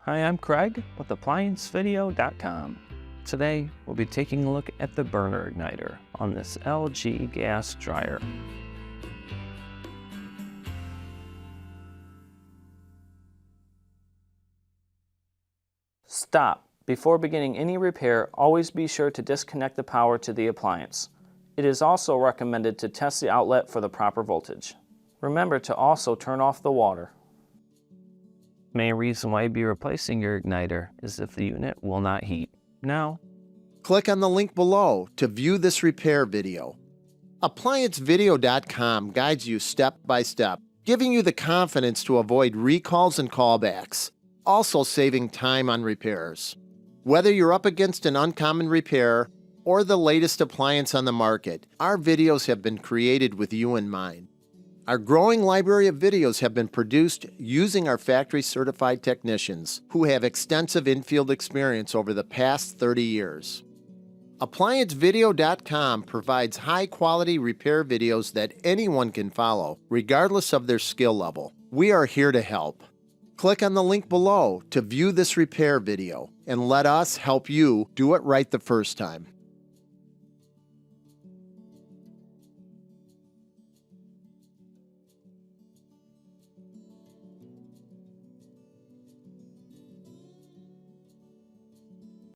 Hi, I'm Craig with ApplianceVideo.com. Today, we'll be taking a look at the burner igniter on this LG gas dryer. Stop. Before beginning any repair, always be sure to disconnect the power to the appliance. It is also recommended to test the outlet for the proper voltage. Remember to also turn off the water. Main reason why you'd be replacing your igniter is if the unit will not heat. Now, click on the link below to view this repair video. ApplianceVideo.com guides you step by step, giving you the confidence to avoid recalls and callbacks, also saving time on repairs. Whether you're up against an uncommon repair or the latest appliance on the market, our videos have been created with you in mind. Our growing library of videos have been produced using our factory-certified technicians who have extensive infield experience over the past 30 years. ApplianceVideo.com provides high-quality repair videos that anyone can follow, regardless of their skill level. We are here to help. Click on the link below to view this repair video and let us help you do it right the first time.